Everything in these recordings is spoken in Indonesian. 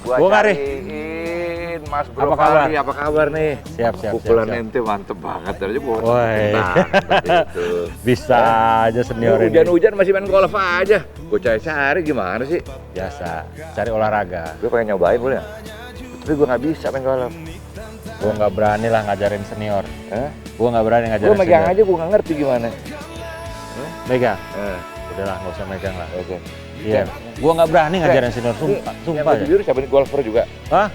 Gua Ngari. cariin Mas Bro Apa kabar? Fahri, apa kabar nih? Siap. Pukulan ente mantep banget tadi gua. Woi. Bisa aja senior ini. Hujan-hujan masih main golf aja. Gua cari gimana sih? Biasa, cari olahraga. Gue pengen nyobain boleh nggak? Tapi gue nggak bisa main golf. Gua nggak berani lah ngajarin senior. Hah? Gua nggak berani ngajarin Gue megang senior. aja, gue nggak ngerti gimana. Megang? Udahlah, nggak usah megang lah. Oke. Iya. Gua nggak berani ngajarin senior, sumpah Yang ya. baju biru siapa nih, golfer juga? Hah?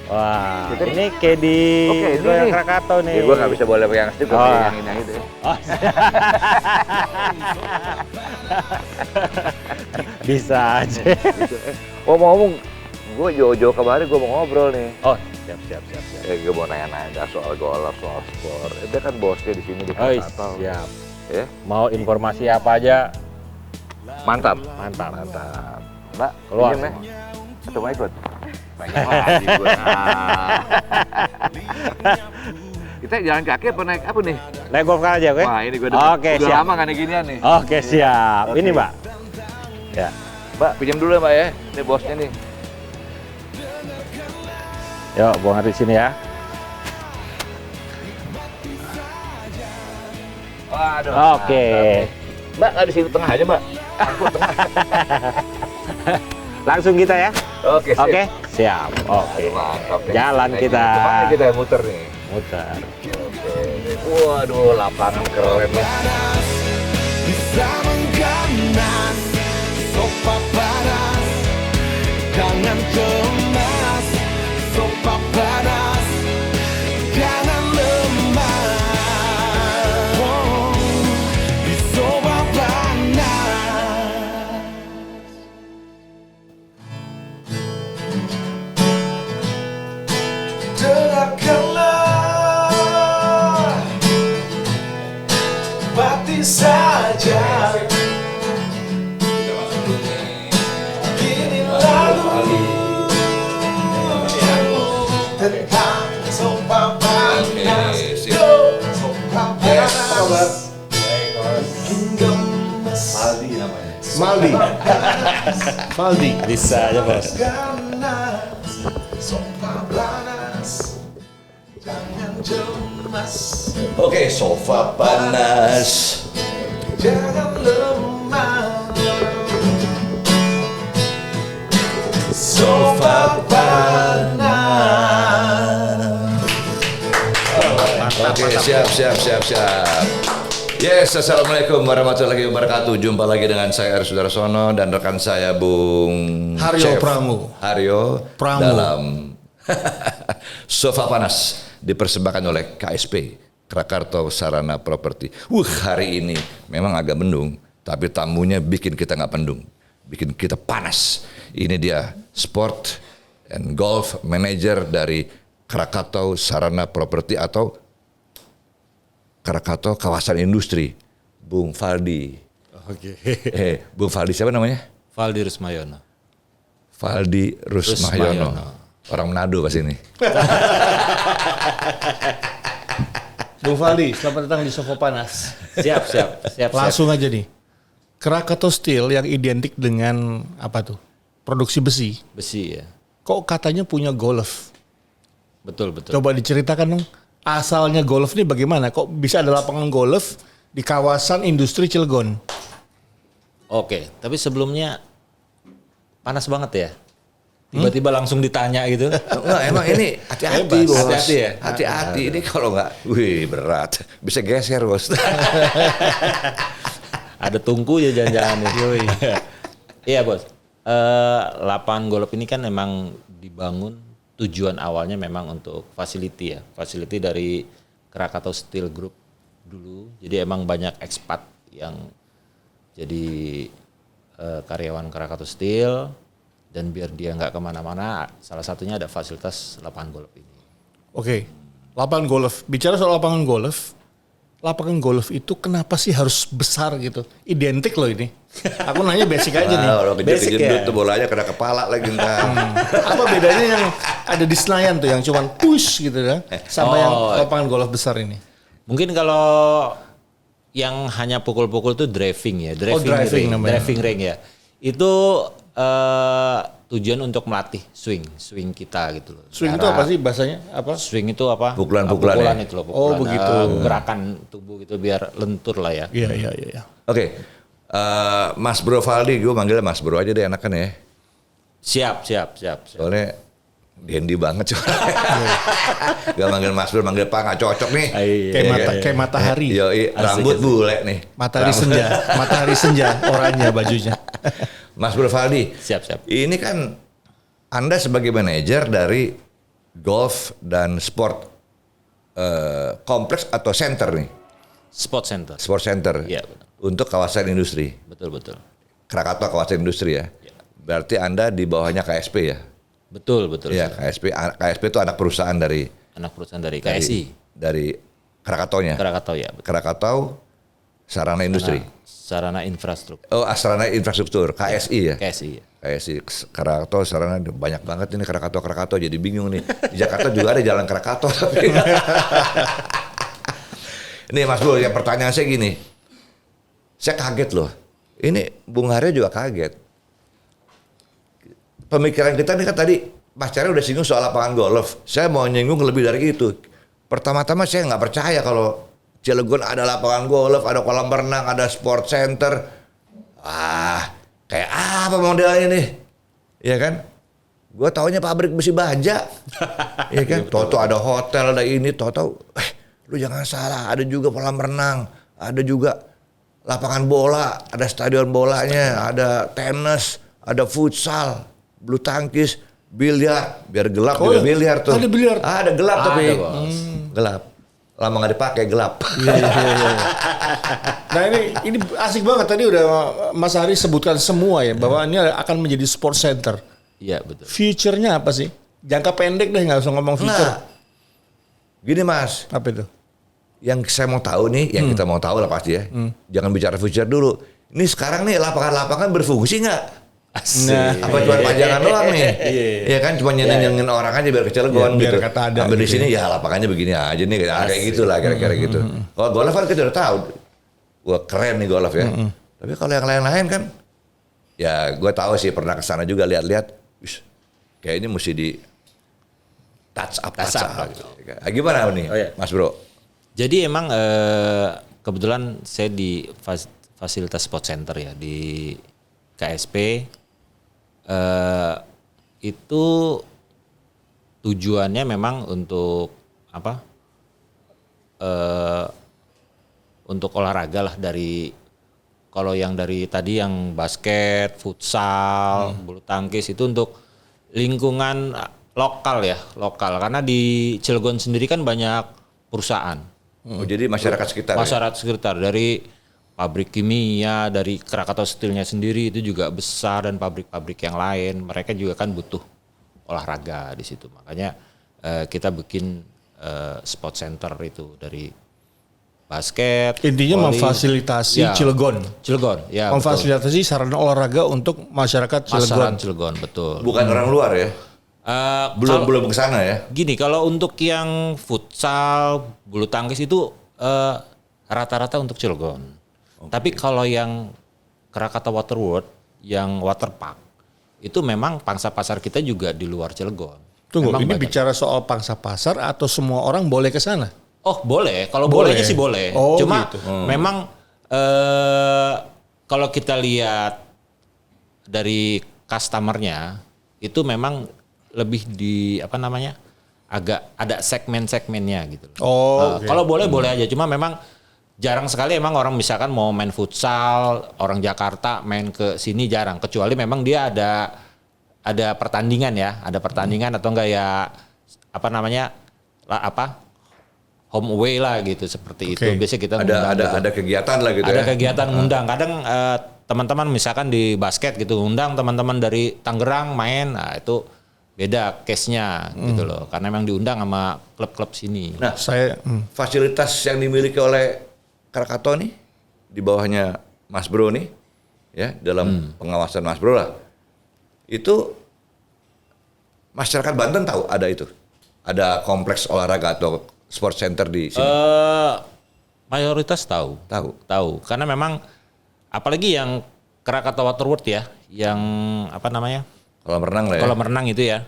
Wah, Kita ini Kedi Oke, ini Royal nih. Krakatau nih. Ya, gue nggak bisa boleh pegang stick, gue Oh. pegangin yang itu. Oh. Bisa aja. Gitu. Ngomong-ngomong, gue jauh-jauh kemarin gue mau ngobrol nih. Oh, siap. Gue mau nanya-nanya soal golf, soal sport. Dia kan bosnya di sini di Oh, Krakatau. siap. Ya, Mau informasi apa aja? mantap. Mantap. Mbak, Keluar pinjem ya? semua. Atau mau ikut? Pengen lagi gue. Kita jalan kaki apa naik apa nih? Naik golf car aja, oke? Wah, ini gue Oke, udah siap. lama nggak naik ginian nih. Oke, siap. Oke. Ini, Mbak. Ya. Mbak, pinjam dulu ya Mbak ya. Ini bosnya nih. Yuk, buang di sini ya. Waduh. Oke. Mbak, nggak di sini tengah aja Mbak. Aku tengah. Langsung kita ya. Oke, sip. Oke, siap. Oke. Mantap. nih. Jalan Naik kita. gini. Kemana kita muter nih? Muter. Oke. Waduh, lapangan keren nih. Bisa mengganas, sopa panas, jangan cemas, sopa panas, jangan lemah. Oh, di sopa panas. Dengarkanlah mati saja. Kini lalu tentang sopa panas. Sopa panas. Maldi. Maldi. Bisa aja, Bos. Ganas, sopa panas. Jangan cemas, Oke, sofa panas. jangan lemah. Sofa panas. Oke, siap. Yes, assalamualaikum warahmatullahi wabarakatuh. Jumpa lagi dengan saya Aris Sudarsono dan rekan saya Bung Haryo Chef Pramu. Haryo Pramu. dalam Sofa Panas dipersembahkan oleh KSP Krakatau Sarana Properti. Hari ini memang agak mendung, tapi tamunya bikin kita nggak mendung, bikin kita panas. Ini dia Sport and Golf Manager dari Krakatau Sarana Properti atau Krakatau Kawasan Industri, Bung Faldi. Oke. Bung Faldi siapa namanya? Valdi Rusmayono. Faldi Rusmayono. Orang Manado pas ini. Bung Faldi, selamat datang di Sofa Panas. Siap. Langsung aja nih. Krakatau Steel yang identik dengan apa tuh? Produksi besi. Besi ya. Kok katanya punya golf? Betul. Coba diceritakan dong. Asalnya golf ini bagaimana? Kok bisa ada lapangan golf di kawasan industri Cilegon? Oke, tapi sebelumnya panas banget ya. Tiba-tiba langsung ditanya gitu. Enggak, emang ini hati-hati Bebas. bos. Hati-hati ya? Hati-hati, ini kalau nggak, wih berat. Bisa geser bos. Ada tungku ya jangan-jangan nih. Iya bos. Lapangan golf ini kan memang dibangun tujuan awalnya memang untuk facility ya. Facility dari Krakatau Steel Group dulu. Jadi emang banyak expat yang jadi karyawan Krakatau Steel. Dan biar dia nggak kemana-mana, salah satunya ada fasilitas lapangan golf ini. Oke, lapangan golf. Bicara soal lapangan golf itu kenapa sih harus besar gitu? Identik loh ini. Aku nanya basic aja nih. Kalau Basic kejendut ya? tuh bolanya kena kepala lagi ntar. Apa bedanya yang ada di Senayan tuh yang cuman push gitu kan? Sama yang Oh. lapangan golf besar ini? Mungkin kalau yang hanya pukul-pukul tuh driving ya, driving namanya. driving ring ya. Itu tujuan untuk melatih swing kita gitu loh. Swing itu apa sih bahasanya? Apa? Swing itu apa? Pukulan-pukulan ya? itu loh. Oh, begitu. Gerakan tubuh gitu biar lentur lah ya. Iya. Oke. Mas Bro Valdi, gue manggilnya Mas Bro aja deh enakan ya. Siap. Soalnya dandy banget cuy. Gak manggil Mas Bro, manggil Pak nggak cocok nih. Kayak matahari. Yoi, rambut bule nih. Matahari senja oranye bajunya. Mas Bro Valdi. Siap. Ini kan Anda sebagai manajer dari golf dan sport kompleks atau center nih. Sport center. Sport center. Iya, betul. Untuk kawasan industri. Betul. Krakatau kawasan industri ya. Berarti Anda di bawahnya KSP ya? Betul. Iya, KSP itu anak perusahaan dari KSI. Dari Krakataunya. Krakatau ya. Betul. Krakatau Sarana Industri. Sarana infrastruktur. Oh, Sarana Infrastruktur, KSI ya? KSI. Ya. KSI Krakatau Sarana banyak banget ini Krakatau jadi bingung nih. Di Jakarta juga ada jalan Krakatau tapi. Nih Mas Bro, yang pertanyaan saya gini. Saya kaget loh. Ini Bung Haryo juga kaget. Pemikiran kita nih kan tadi Mas Cahyo udah singgung soal lapangan golf. Saya mau nyinggung lebih dari itu. Pertama-tama saya nggak percaya kalau Cilegon ada lapangan golf, ada kolam renang, ada sport center. Kayak apa modelnya nih? Iya kan? Gue taunya pabrik besi baja. Iya kan? Toto ada hotel, ada ini. Toto, lu jangan salah. Ada juga kolam renang, ada juga lapangan bola, ada stadion bolanya, ada tenis, ada futsal, bulu tangkis, biliar. Biar gelap juga biliar tuh. Ada biliar. Ada gelap tapi gelap. Lama nggak dipakai gelap. Iya. Nah ini asik banget tadi udah Mas Hari sebutkan semua ya bahwa ini akan menjadi sport center. Iya betul. Future-nya apa sih? Jangka pendek deh nggak usah ngomong future. Nah, gini Mas, Apa itu? yang saya mau tahu nih, yang kita mau tahu lah pasti ya. Jangan bicara future dulu. Ini sekarang nih lapangan-lapangan berfungsi nggak? Nah, Apa cuma pajangan doang nih? Iya kan cuma nyenengin orang aja biar ke Cilegon biar gitu. kata ada Ambil di gitu sini ya lapangannya begini aja nih kayak gitulah kira-kira gitu. Kalau golf kan kita udah tahu. Wah keren nih golf ya. Tapi kalau yang lain-lain kan ya gue tahu sih pernah ke sana juga lihat-lihat. Kayak ini mesti di touch up gitu. Gimana nih Mas Bro? Jadi emang kebetulan saya di fasilitas sport center ya di KSP. Itu tujuannya memang untuk apa? Untuk olahraga lah dari kalau yang dari tadi yang basket, futsal, bulu tangkis itu untuk lingkungan lokal karena di Cilegon sendiri kan banyak perusahaan. Oh, jadi masyarakat sekitar. Masyarakat sekitar dari pabrik kimia, dari Krakatau Steelnya sendiri itu juga besar dan pabrik-pabrik yang lain. Mereka juga kan butuh olahraga di situ. Makanya kita bikin sport center itu dari basket. Intinya memfasilitasi Cilegon. Ya. Memfasilitasi sarana olahraga untuk masyarakat Cilegon. Masyarakat Cilegon, betul. Bukan orang luar ya? Belum ke sana ya? Gini, kalau untuk yang futsal, bulu tangkis itu rata-rata untuk Cilegon. Tapi kalau yang Krakatau Water World, yang water park, itu memang pangsa pasar kita juga di luar Cilegon. Tunggu, memang ini banyak. bicara soal pangsa pasar atau semua orang boleh ke sana? Oh boleh, kalau bolehnya sih boleh. Oh, Cuma gitu. memang kalau kita lihat dari customernya, itu memang lebih di agak ada segmen-segmennya gitu. Oh, Kalau boleh aja. Cuma memang jarang sekali emang orang misalkan mau main futsal, orang Jakarta main ke sini jarang. Kecuali memang dia ada pertandingan ya, ada pertandingan atau enggak ya home away lah gitu seperti itu. Biasanya kita ada kegiatan lah gitu. Ada kegiatan ngundang. Kadang teman-teman misalkan di basket gitu ngundang teman-teman dari Tangerang main, nah itu beda case-nya gitu loh. Karena memang diundang sama klub-klub sini. Nah, fasilitas yang dimiliki oleh Krakatau nih di bawahnya Mas Bro nih ya dalam pengawasan Mas Bro lah. Itu masyarakat Banten tahu ada itu. Ada kompleks olahraga atau sport center di sini. Mayoritas tahu. Karena memang apalagi yang Krakatau Waterworld ya, yang apa namanya? Kolam renang lah ya. Kolam renang itu ya.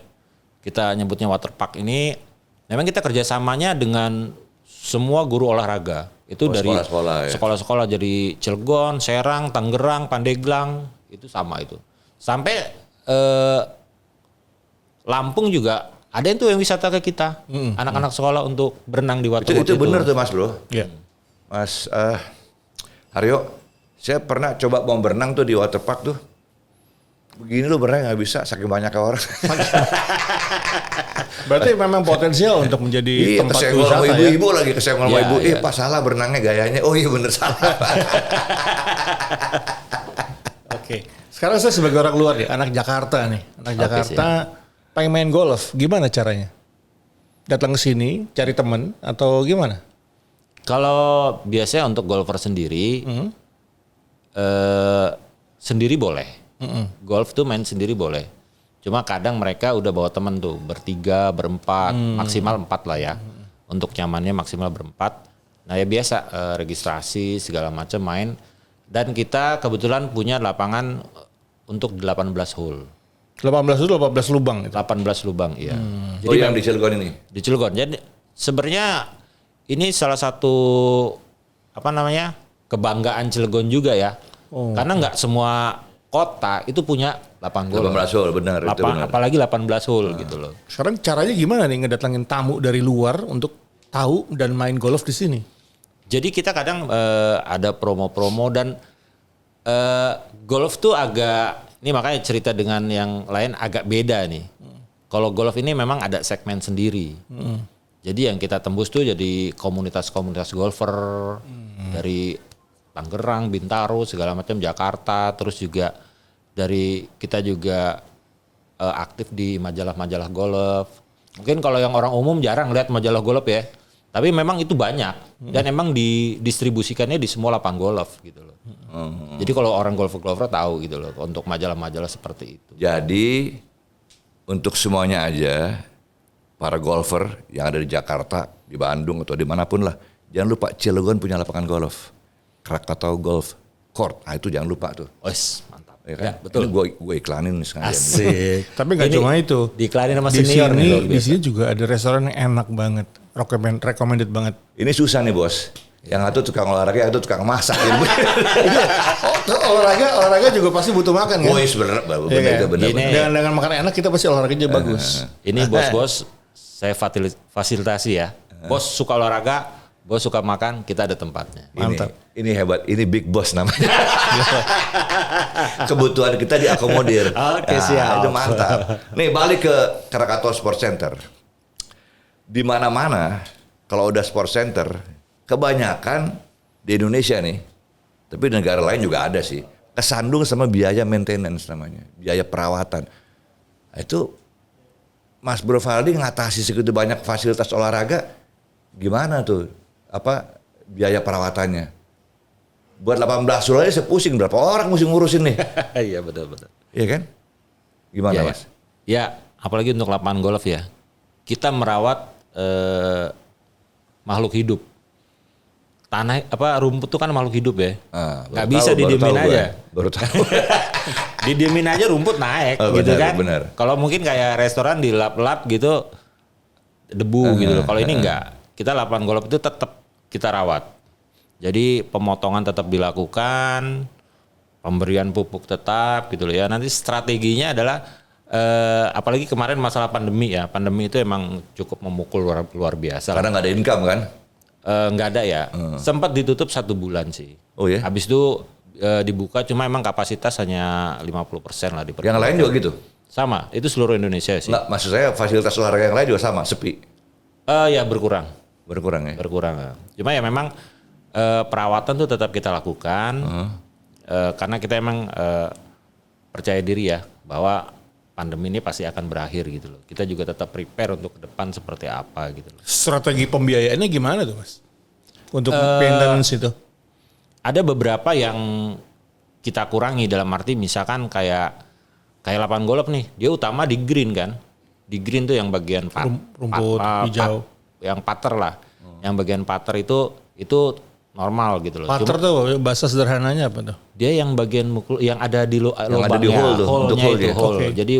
Kita nyebutnya waterpark ini memang kita kerjasamanya dengan semua guru olahraga. Itu dari sekolah-sekolah ya. sekolah-sekolah jadi Cilegon, Serang, Tangerang, Pandeglang, itu sama itu. Sampai Lampung juga ada itu yang wisata ke kita. Anak-anak sekolah untuk berenang di waterworld Itu benar tuh Mas Bro. Iya. Mas Haryo, saya pernah coba mau berenang tuh di waterpark tuh. Begini lu berenang nggak bisa, saking banyaknya orang. Berarti memang potensial untuk menjadi Iya, tempat kesenggol wisata sama ya. ibu-ibu lagi, kesenggol sama Iya, ibu. iya. Pas salah berenangnya gayanya. Oh iya bener salah. Oke. Sekarang saya sebagai orang luar ya, anak Jakarta nih. Anak Jakarta pengen main golf, gimana caranya? Datang ke sini, cari temen atau gimana? Kalau biasanya untuk golfer sendiri, sendiri boleh. Golf tuh main sendiri boleh. Cuma kadang mereka udah bawa temen tuh, bertiga, berempat, maksimal 4 lah ya. Untuk nyamannya maksimal berempat. Nah ya biasa, registrasi segala macam main. Dan kita kebetulan punya lapangan untuk 18 hole. 18 itu 18 lubang gitu. 18 lubang, iya. Oh yang di Cilegon ini. Di Cilegon. Jadi sebenarnya ini salah satu apa namanya kebanggaan Cilegon juga ya. Karena nggak semua kota itu punya lapangan golf. 18 hole benar itu benar. Apalagi 18 hole gitu loh. Sekarang caranya gimana nih ngedatangin tamu dari luar untuk tahu dan main golf di sini? Jadi kita kadang ada promo-promo dan golf tuh agak ini makanya cerita dengan yang lain agak beda nih. Kalau golf ini memang ada segmen sendiri. Jadi yang kita tembus tuh jadi komunitas-komunitas golfer dari Tangerang, Bintaro, segala macam, Jakarta, terus juga dari kita juga aktif di majalah-majalah golf. Mungkin kalau yang orang umum jarang lihat majalah golf ya, tapi memang itu banyak dan emang didistribusikannya di semua lapangan golf gitu loh. Jadi kalau orang golfer tahu gitu loh untuk majalah-majalah seperti itu. Jadi untuk semuanya aja para golfer yang ada di Jakarta, di Bandung atau dimanapun lah, jangan lupa Cilegon punya lapangan golf, Krakatau Golf Court. Nah itu jangan lupa tuh. Wes, mantap. Ya kan? Ya, betul. Ini gue iklanin nih sengaja. Asik. Tapi nggak Ini cuma itu. Diiklanin sama Di senior nih, sini, luar di biasa. sini juga ada restoran yang enak banget, recommended banget. Ini susah nih bos. Yang satu tukang olahraga, yang satu tukang masak. Olahraga juga pasti butuh makan kan? Oh iya bener Iya bener kan? itu bener. Gini. Dengan makan enak kita pasti olahraganya bagus. Ini bos-bos saya fasilitasi ya. Bos suka olahraga, bos suka makan, kita ada tempatnya. Mantap. Ini hebat. Ini big boss namanya. Kebutuhan kita diakomodir. Oke, siap. Itu mantap. Nih balik ke Krakatau Sport Center. Di mana-mana kalau udah sport center, kebanyakan di Indonesia nih, tapi di negara lain juga ada sih, kesandung sama biaya maintenance namanya, biaya perawatan. Nah, itu Mas Bro Valdi ngatasi segitu banyak fasilitas olahraga, gimana tuh? Apa biaya perawatannya? Buat 18 hole aja saya pusing, berapa orang mesti ngurusin nih? Iya betul-betul. Iya kan? Gimana Ya, Mas? ya, apalagi untuk lapangan golf ya. Kita merawat makhluk hidup. Tanah rumput itu kan makhluk hidup ya. Nggak bisa didiemin aja. Baru tahu. Didiemin aja rumput naik Oh, gitu benar, kan. benar. Kalau mungkin kayak restoran dilap-lap gitu debu gitu loh. Kalau ini enggak. Kita lapangan golf itu tetap kita rawat. Jadi pemotongan tetap dilakukan, pemberian pupuk tetap gitu loh ya. Nanti strateginya adalah apalagi kemarin masalah pandemi ya. Pandemi itu emang cukup memukul luar biasa. Karena nggak ada income kan? Nggak ada ya. Sempat ditutup 1 bulan sih. Oh ya? Habis itu dibuka cuma emang kapasitas hanya 50% lah diperbolehkan. Yang lain juga gitu? Sama, itu seluruh Indonesia sih. Nggak, maksud saya fasilitas olahraga yang lain juga sama, sepi. Ya berkurang. Berkurang ya? Berkurang. Ya. Cuma ya memang perawatan tuh tetap kita lakukan. Karena kita emang percaya diri ya bahwa pandemi ini pasti akan berakhir gitu loh. Kita juga tetap prepare untuk ke depan seperti apa gitu loh. Strategi pembiayaannya gimana tuh Mas? Untuk maintenance itu? Ada beberapa yang kita kurangi dalam arti misalkan kayak lapangan golf nih, dia utama di green kan. Di green tuh yang bagian Rumput hijau. yang putter lah. Yang bagian putter itu normal gitu loh. Putter tuh bahasa sederhananya apa tuh? Dia yang bagian mukul yang ada di lubangnya, ada di hole tuh, untuk hole-nya hole itu dia. hole. Oke. Jadi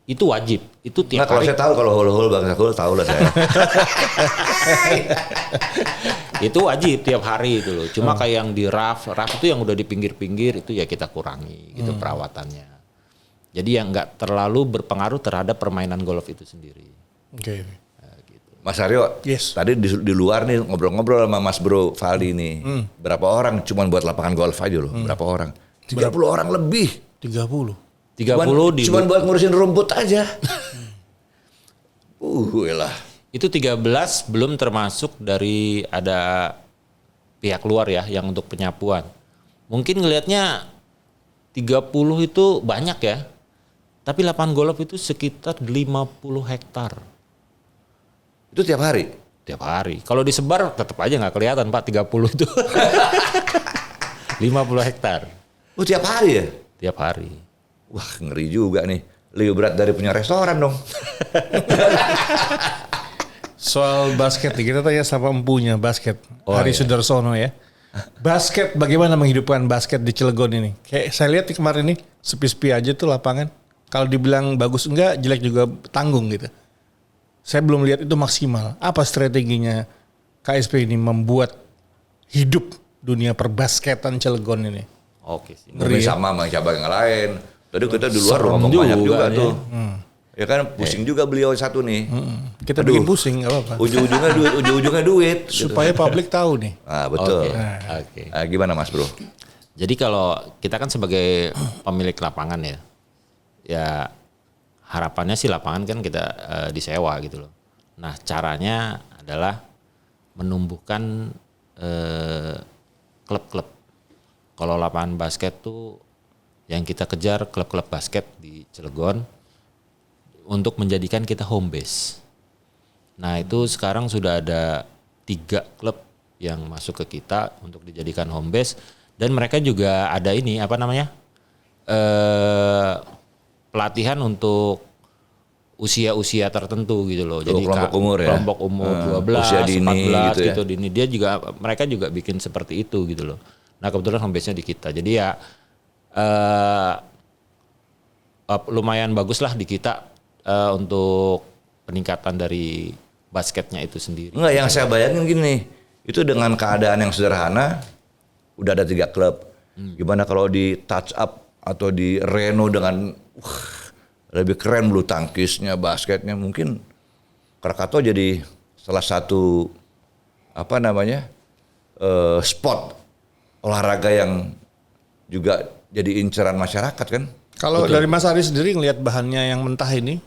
itu wajib. Itu Nah, tiap kalau hari. saya tahu kalau hole bangsa hole tahu lah saya. Itu wajib tiap hari itu loh. Cuma kayak yang di rough itu yang udah di pinggir-pinggir itu ya kita kurangi gitu perawatannya. Jadi yang nggak terlalu berpengaruh terhadap permainan golf itu sendiri. Oke. Mas Aryo, Yes. tadi di luar nih ngobrol-ngobrol sama Mas Bro Valdi nih. Berapa orang cuman buat lapangan golf aja loh, berapa orang? 30 orang lebih. 30. 30 di Cuman buat ngurusin rumput aja. Lah. itu 13 belum termasuk dari ada pihak luar ya yang untuk penyapuan. Mungkin ngelihatnya 30 itu banyak ya. Tapi lapangan golf itu sekitar 50 hektar Itu tiap hari. tiap hari. Kalau disebar tetap aja nggak kelihatan Pak 30 itu. 50 hektar Oh, tiap hari ya? tiap hari. Wah, ngeri juga nih. Lebih berat dari punya restoran dong. Soal basket nih, kita tanya sama empunya basket. Oh, Hari iya. Sudarsono ya. Basket, bagaimana menghidupkan basket di Cilegon ini? Kayak saya lihat kemarin nih, sepi-sepi aja tuh lapangan. Kalau dibilang bagus enggak, jelek juga tanggung gitu. Saya belum lihat itu maksimal. Apa strateginya KSP ini membuat hidup dunia perbasketan Cilegon ini? Oke sih. Ngeri sama cabang yang lain. Tadi kita di luar Serem ngomong banyak juga juga nih. tuh. Ya kan pusing juga beliau satu nih. Kita Aduh. bikin pusing, nggak apa-apa. Ujung-ujungnya duit. gitu. Supaya publik tahu nih. Ah, betul. Oke. Gimana Mas Bro? Jadi kalau kita kan sebagai pemilik lapangan ya, ya harapannya sih lapangan kan kita disewa gitu loh. Nah caranya adalah menumbuhkan klub-klub. Kalau lapangan basket tuh yang kita kejar klub-klub basket di Cilegon untuk menjadikan kita home base. Nah itu sekarang sudah ada 3 klub yang masuk ke kita untuk dijadikan home base dan mereka juga ada ini apa namanya pelatihan untuk usia-usia tertentu gitu loh. Jadi kelompok umur ya? Kelompok umur 12, usia dini 14 gitu ya? gitu dini. Dia juga mereka juga bikin seperti itu gitu loh. Nah kebetulan home base-nya di kita. Jadi ya lumayan bagus lah di kita untuk peningkatan dari basketnya itu sendiri. Enggak, yang saya bayangin gini. Itu dengan keadaan yang sederhana, udah ada 3 klub. Gimana kalau di touch up atau di reno dengan lebih keren bulu tangkisnya, basketnya, mungkin Krakatau jadi salah satu apa namanya spot olahraga yang juga jadi inceran masyarakat kan. Kalau dari Mas Ari sendiri ngelihat bahannya yang mentah ini,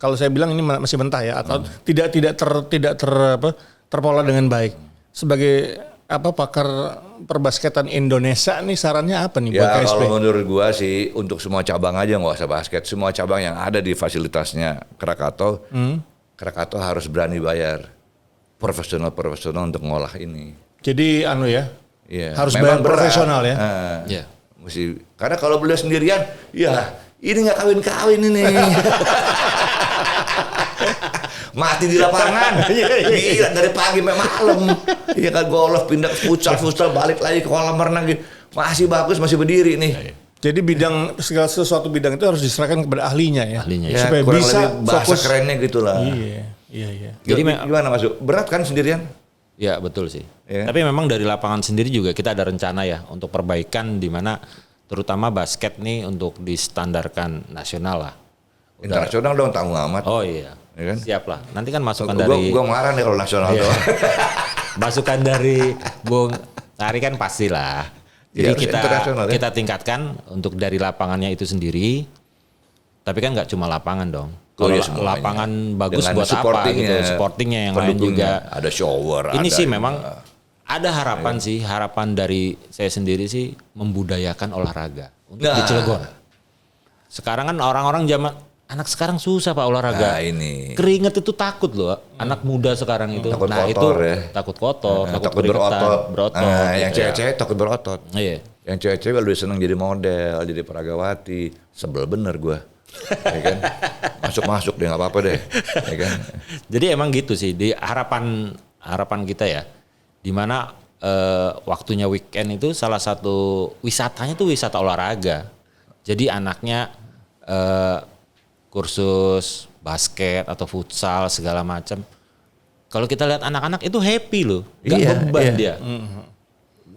kalau saya bilang ini masih mentah ya, atau tidak terpola dengan baik. Sebagai apa pakar perbasketan Indonesia nih sarannya apa nih buat Ya KSP? kalau menurut gua sih untuk semua cabang aja nggak usah basket, semua cabang yang ada di fasilitasnya Krakatau, Krakatau harus berani bayar profesional untuk ngolah ini. Jadi ya, Iya, harus memang bayar berat. profesional ya. Iya. Mesti, karena kalau beliau sendirian, ya ini nggak kawin ini. Mati di lapangan, gila dari pagi sampai malam. Iya kan golf pindah futsal balik lagi ke kolam renang, masih bagus masih berdiri nih. Jadi segala sesuatu bidang itu harus diserahkan kepada ahlinya ya. Ahlinya, Ya, Supaya kurang bisa lebih bahasa fokus. kerennya gitulah. Iya. Jadi Gimana Mas? Berat kan sendirian? Ya betul sih. Iya. Tapi memang dari lapangan sendiri juga kita ada rencana ya untuk perbaikan di mana terutama basket nih untuk distandarkan nasional lah. Internasional dong tanggung amat. Oh iya. Iya kan? Siap lah. Nanti kan masukan dari Gua marah nih kalau nasional Iya. doang. masukan dari Bung Ari kan pastilah. Jadi Iya, harus internasional ya. kita tingkatkan untuk dari lapangannya itu sendiri. Tapi kan nggak cuma lapangan dong. Kalau iya, semuanya. lapangan bagus Dengan buat apa supportingnya, gitu, supportingnya yang lain pendukungnya. juga. Ada shower. Ini ada sih memang ada harapan Iya. sih, harapan dari saya sendiri sih membudayakan olahraga untuk Nah. di Cilegon. Sekarang kan orang-orang zaman anak sekarang susah Pak olahraga. Nah, ini. Keringet itu takut loh, anak muda sekarang itu. Takut nah kotor itu ya. takut kotor, takut keringetan, berotot. Nah, yang gitu ya. cewek-cewek takut berotot. Iya. Yang cewek-cewek lebih seneng jadi model, jadi peragawati. Sebel bener gua. Ya kan? Masuk deh nggak apa-apa deh. Ya kan? Jadi emang gitu sih di harapan kita ya. Dimana waktunya weekend itu salah satu wisatanya tuh wisata olahraga. Jadi anaknya kursus basket atau futsal segala macam. Kalau kita lihat anak-anak itu happy loh, nggak beban dia,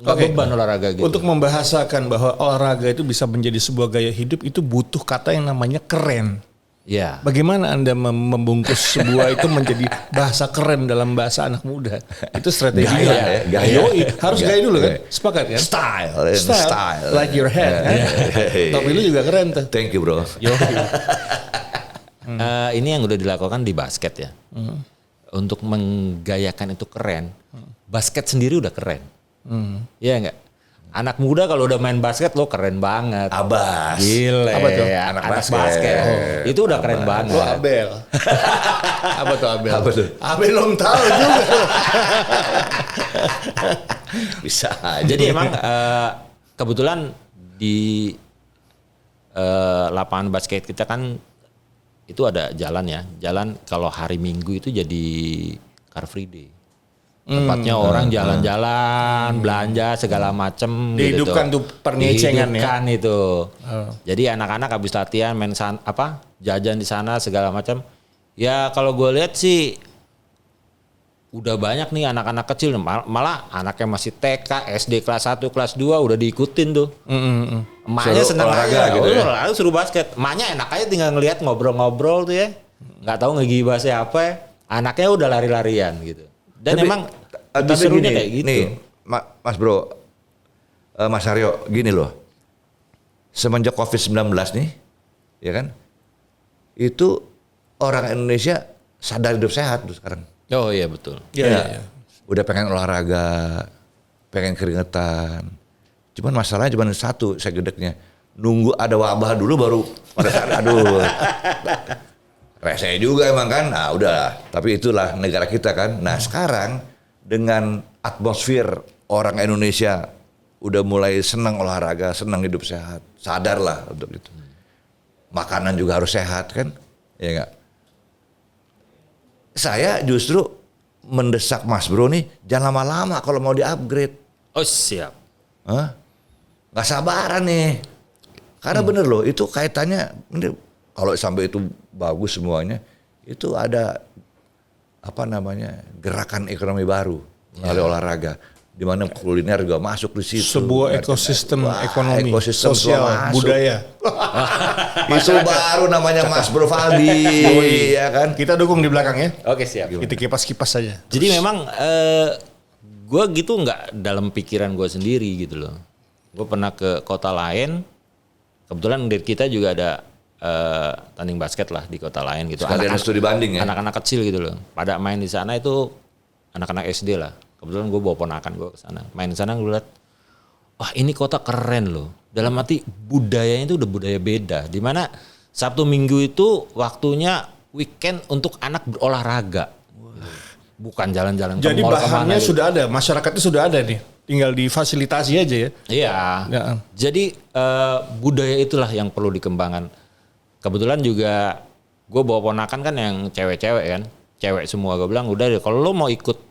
nggak beban olahraga gitu. Untuk membahasakan bahwa olahraga itu bisa menjadi sebuah gaya hidup itu butuh kata yang namanya keren. Ya. Bagaimana Anda membungkus sebuah itu menjadi bahasa keren dalam bahasa anak muda? Itu strategi. Gaya. Yoi, harus gaya dulu kan? Sepakat kan? Style. Like your head. Kan? Tapi lu juga keren tuh. Thank you bro. Ini yang udah dilakukan di basket ya. Untuk menggayakan itu keren. Basket sendiri udah keren. Iya enggak? Anak muda kalau udah main basket lo keren banget. Abas. Gile. Apa tuh? Anak basket. Itu udah keren banget. Lu Abel. Apa tuh Abel? Apa tuh? Abel belum tahu juga. Bisa aja. Jadi emang kebetulan di lapangan basket kita kan itu ada jalan ya. Jalan kalau hari Minggu itu jadi Car Free Day. Tempatnya orang jalan-jalan, belanja segala macem. Dihidupkan gitu tuh perngecengan ya. Dihidupkan itu. Jadi anak-anak habis latihan main jajan di sana segala macam. Ya kalau gue lihat sih udah banyak nih anak-anak kecil, malah anaknya masih TK, SD kelas 1, kelas 2 udah diikutin tuh. Emaknya seneng olahraga aja, gitu ya? lalu suruh basket. Emaknya enak aja tinggal ngelihat ngobrol-ngobrol tuh ya. Nggak tahu ngegibah siapa ya. Anaknya udah lari-larian gitu. Dan emang lebih serunya kayak gitu. Nih, Mas Bro, Mas Aryo, gini loh. Semenjak COVID-19 nih, ya kan? Itu orang Indonesia sadar hidup sehat tuh sekarang. Oh iya betul. Iya. Udah pengen olahraga, pengen keringetan. Cuman masalahnya cuma satu, saya gedeknya. Nunggu ada wabah dulu baru pada saat aduh. Rese juga emang kan. Nah, udah. Tapi itulah negara kita kan. Nah, sekarang dengan atmosfer orang Indonesia udah mulai senang olahraga, senang hidup sehat. Sadarlah untuk itu. Makanan juga harus sehat kan? Ya enggak? Saya justru mendesak Mas Bro nih, jangan lama-lama kalau mau di-upgrade. Oh siap. Hah? Nggak sabaran nih. Karena bener loh, itu kaitannya, kalau sampai itu bagus semuanya, itu ada gerakan ekonomi baru melalui olahraga. Di mana kuliner juga masuk di situ. Sebuah ekosistem ekonomi, ekosistem sosial, budaya. Itu baru namanya Mas Bro Faldi, ya kan? Kita dukung di belakang ya. Oke siap. Kita kipas-kipas saja. Jadi memang gue gitu nggak dalam pikiran gue sendiri gitu loh. Gue pernah ke kota lain, kebetulan dari kita juga ada tanding basket lah di kota lain gitu. Sekalian studi banding ya? Anak-anak kecil gitu loh. Pada main di sana itu anak-anak SD lah. Kebetulan gue bawa ponakan gue ke sana. Main di sana gue lihat, wah ini kota keren loh. Dalam arti budayanya itu udah budaya beda. Dimana Sabtu Minggu itu waktunya weekend untuk anak berolahraga. Bukan jalan-jalan ke Jadi mall bahannya kemana gitu. sudah ada, masyarakatnya sudah ada nih. Tinggal difasilitasi aja ya. Iya. Ya. Jadi budaya itulah yang perlu dikembangkan. Kebetulan juga gue bawa ponakan kan yang cewek-cewek kan. Cewek semua, gue bilang udah deh kalau lo mau ikut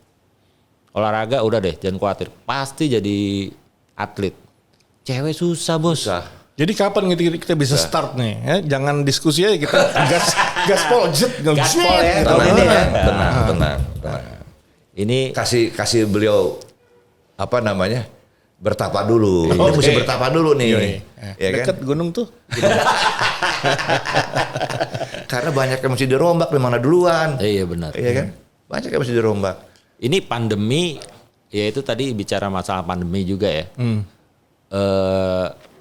olahraga udah deh jangan khawatir. Pasti jadi atlet. Cewek susah bos. Susah. Jadi kapan kita bisa start nih? Ya? Jangan diskusi aja kita gaspol jet. Gaspol ya. Tenang. Ini Kasih beliau bertapa dulu. Dia mesti bertapa dulu nih. Ya kan? Dekat gunung tuh. Karena banyak yang mesti dirombak di mana duluan. iya benar. Iya kan? Banyak yang mesti dirombak. Ini pandemi, ya itu tadi bicara masalah pandemi juga ya.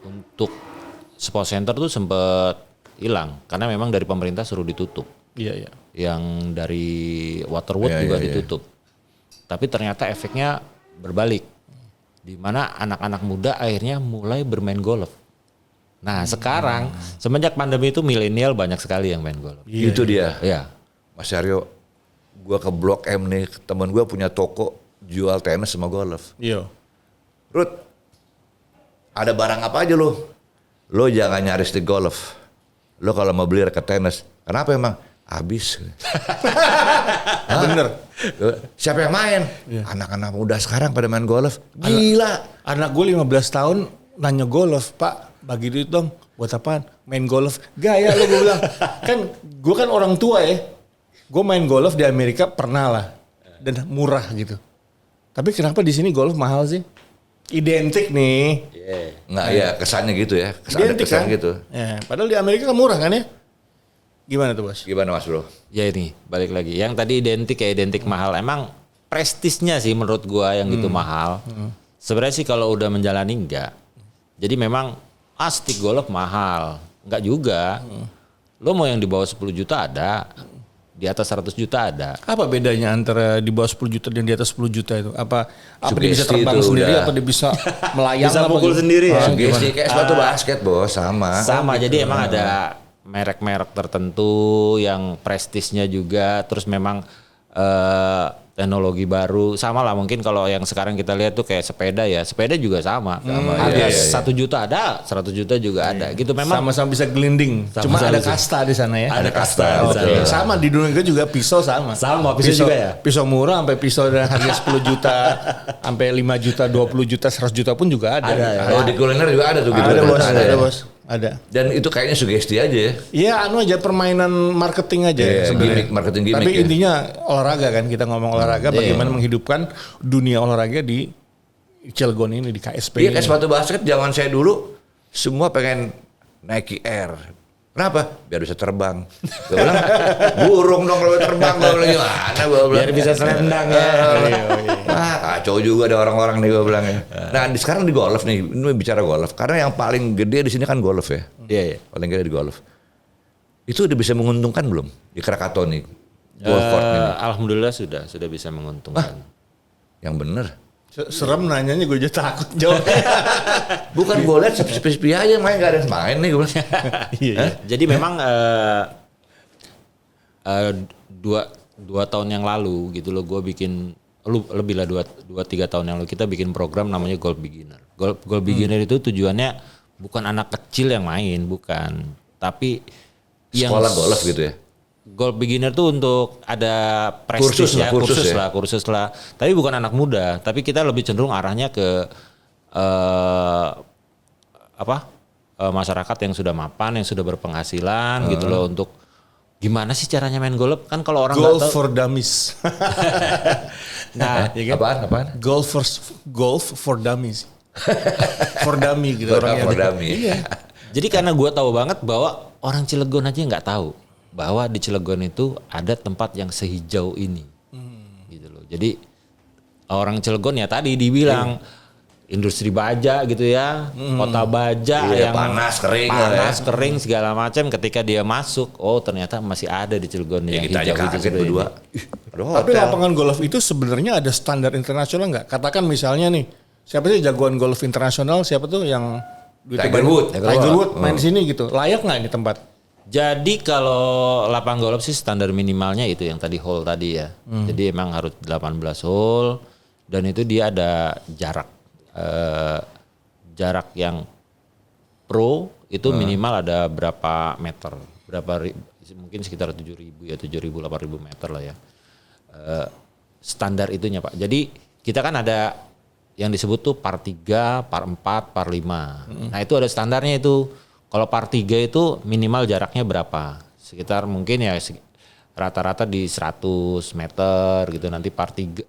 Untuk sport center tuh sempet hilang karena memang dari pemerintah suruh ditutup. Iya. Yang dari Waterwood juga ditutup. Tapi ternyata efeknya berbalik. Di mana anak-anak muda akhirnya mulai bermain golf. Nah sekarang semenjak pandemi itu milenial banyak sekali yang main golf. Itu dia. Iya. Mas Aryo, gua ke Blok M nih, temen gua punya toko jual tenis sama golf. Iya. Ruth, ada barang apa aja lo? Lo jangan nyari stick golf. Lo kalau mau beli raket tenis. Kenapa emang? habis. Bener. Siapa yang main? Anak-anak muda sekarang pada main golf. Gila. Anak gue 15 tahun nanya golf, Pak bagi duit dong. Buat apaan? Main golf. Gaya lo gue bilang. Kan gue kan orang tua ya. Gue main golf di Amerika pernah lah. Dan murah gitu. Tapi kenapa di sini golf mahal sih? Identik nih. Nggak ya kesannya gitu ya. Identik Kesan kan? gitu. Ya, padahal di Amerika kan murah kan ya? Gimana tuh bos? Gimana Mas Bro? Ya ini balik lagi. Yang tadi identik mahal. Emang prestisnya sih menurut gua yang gitu mahal. Sebenarnya sih kalau udah menjalani enggak. Jadi memang stick golf mahal. Enggak juga. Lo mau yang di bawah 10 juta ada. Di atas 100 juta ada. Apa bedanya antara di bawah 10 juta dan di atas 10 juta itu? Apa dia bisa Sugesti terbang itu sendiri udah. apa dia bisa melayang? Bisa apa mukul gitu? sendiri ya? Sugesti kayak sepatu basket bos sama. Sama, jadi emang ada merek-merek tertentu yang prestisnya juga, terus memang teknologi baru, sama lah mungkin kalau yang sekarang kita lihat tuh kayak sepeda ya, sepeda juga sama. Harga 1 juta ada, 100 juta juga ada, gitu memang. Sama-sama bisa gelinding. Cuma Sama-sama ada bisa. kasta di sana ya. Ada kasta di Oke. sana. Sama di dunia juga pisau sama. Sama, pisau juga ya? Pisau murah sampai pisau dengan harga 10 juta, sampai 5 juta, 20 juta, 100 juta pun juga ada. Ada, ya. Kalau di kuliner juga ada tuh gitu. Ada bos, Ada ada ya. bos. Ada. Dan itu kayaknya sugesti aja ya. Iya, aja permainan marketing aja Iya, sebenarnya. gimmick, marketing gimmick Tapi ya. intinya olahraga kan, kita ngomong olahraga, bagaimana menghidupkan dunia olahraga di Cilegon ini, di KSP Iya ini. kayak sepatu basket zaman saya dulu semua pengen Nike Air. Kenapa? Biar bisa terbang. Gue bilang burung dong kalau terbang. Gue bilang gimana? Gue bilang Biar bisa serendang ya. kacau juga ada orang-orang nih gue bilang ya. Nah sekarang di golf nih, ini bicara golf. Karena yang paling gede di sini kan golf ya. Iya, iya. Paling gede di golf. Itu udah bisa menguntungkan belum di Krakatau nih? Golf court ini. Alhamdulillah sudah bisa menguntungkan. Yang bener. Serem nanyanya, gue juga takut jawabnya. Bukan gue lihat sepi-sepi aja main, gak ada yang main nih gue bilang. Iya. Jadi memang dua tahun yang lalu gitu loh, gue bikin lebih lah 2-3 tahun yang lalu kita bikin program namanya Golf Beginner. Golf Beginner itu tujuannya bukan anak kecil yang main, bukan, tapi yang Sekolah golf gitu ya. Golf Beginner tuh untuk ada prestis kursus lah. Tapi bukan anak muda, tapi kita lebih cenderung arahnya ke masyarakat yang sudah mapan, yang sudah berpenghasilan gitu loh, untuk gimana sih caranya main golf? Kan kalau orang nggak Golf tahu. for dummies. Nah, Ya kan? Apaan? Golf for dummies. For dummy gitu orangnya. For dummy. Iya. jadi karena gue tahu banget bahwa orang Cilegon aja nggak tahu bahwa di Cilegon itu ada tempat yang sehijau ini, gitu loh. Jadi orang Cilegon ya tadi dibilang industri baja gitu ya, kota baja Iya, yang panas, kering kering segala macam. Ketika dia masuk, oh ternyata masih ada di Cilegon Ya yang kita aja hijau-hijau kaget seperti berdua. ini. Ih, ada Tapi hotel. lapangan golf itu sebenarnya ada standar internasional nggak? Katakan misalnya nih, siapa sih jagoan golf internasional? Siapa tuh yang duitnya Tiger banyak? Wood. Tiger Wood main di sini gitu. Layak nggak ini tempat? Jadi kalau lapangan golf sih standar minimalnya itu yang tadi hole tadi ya. Jadi emang harus 18 hole dan itu dia ada jarak yang pro itu minimal ada berapa meter, mungkin sekitar 7.000 ya, 7.000 8.000 meter lah ya. Standar itunya Pak. Jadi kita kan ada yang disebut tuh par 3, par 4, par 5. Nah itu ada standarnya itu. Kalau par 3 itu minimal jaraknya berapa? Sekitar mungkin ya rata-rata di 100 meter gitu. Nanti par 4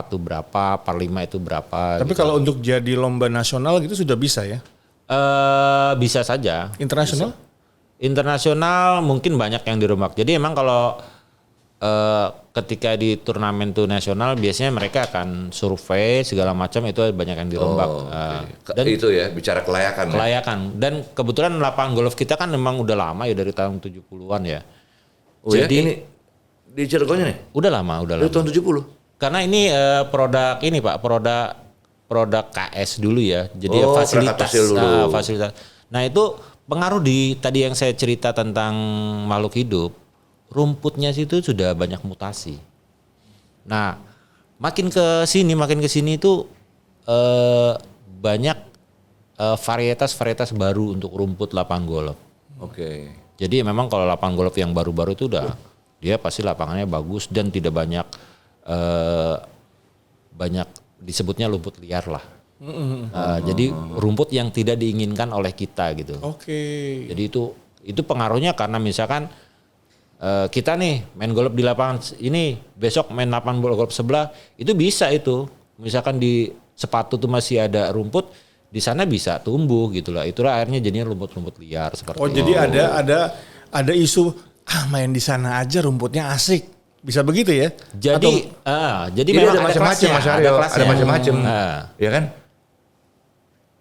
tuh berapa, par 5 itu berapa. Tapi gitu. kalau untuk jadi lomba nasional gitu sudah bisa ya? Bisa saja. Internasional? Internasional mungkin banyak yang dirombak. Jadi emang kalau ketika di turnamen tuh nasional biasanya mereka akan survei segala macam, itu banyak yang dirombak. Dan itu ya bicara kelayakan. kelayakan. Dan kebetulan lapangan golf kita kan memang udah lama ya, dari tahun 70-an ya. Oh ya, Jadi ini di Cilegonnya nih. udah lama. Dari tahun 70. Karena ini produk ini Pak, produk KS dulu ya. Jadi ya fasilitas. Krakatau dulu. Fasilitas. Nah itu pengaruh di tadi yang saya cerita tentang makhluk hidup. Rumputnya situ sudah banyak mutasi. Nah, makin ke sini itu banyak varietas baru untuk rumput lapangan golf. Oke. Jadi memang kalau lapangan golf yang baru-baru itu udah dia pasti lapangannya bagus dan tidak banyak banyak disebutnya rumput liar lah. Jadi rumput yang tidak diinginkan oleh kita gitu. Oke. Jadi itu pengaruhnya karena misalkan kita nih main golf di lapangan ini besok main lapangan golf sebelah itu bisa itu. Misalkan di sepatu tuh masih ada rumput di sana bisa tumbuh gitu lah. Itulah akhirnya jadinya rumput-rumput liar seperti itu. Jadi ada isu main di sana aja rumputnya asik. Bisa begitu ya? Jadi Jadi memang ada macam-macam kelasnya, Mas Aryo, ada kelasnya. macam-macam. Ah. Ya kan?